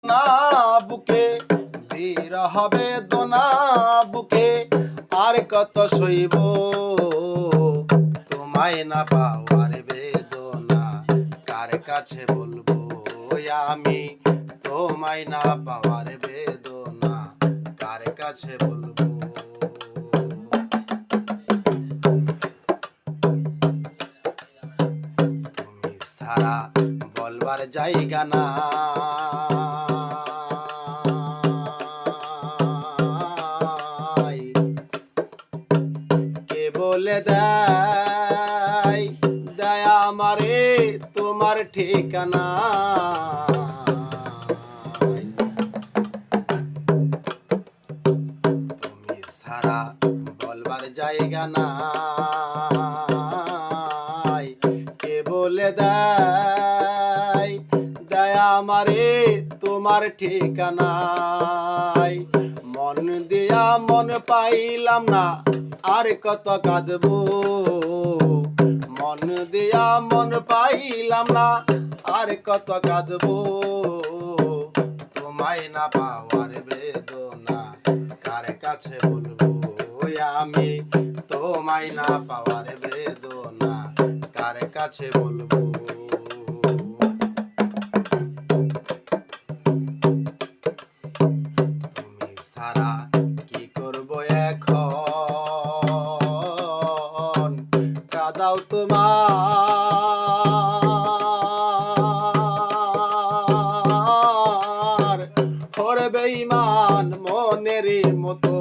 না বুকে বিরহ বেদনা বুকে আর কত সইব তোমায় না পাওয়ার বেদনা কার কাছে বলবো আমি তোমায় না পাওয়ার বেদনা কার কাছে বলবো তুমি সারা বলবার জায়গা না কে বলে দেয় দেয় আমারে তোমার ঠিকানা তুমি সারা বলবার জায়গা নাই কে বলে দেয় দেয় আমারে তোমার ঠিকানায় মন দিয়া মন পাইলাম না আর কত কাঁদবো মন দিয়া মন পাইলাম না আর কত কাঁদবো তোমায় না পাওয়ার বেদনা কার কাছে বলবো আমি তোমায় না পাওয়ার বেদনা কার কাছে বলবো তুমি সারা কি করব এখন কাদাও তোমার ওরে বেঈমান মনের মতো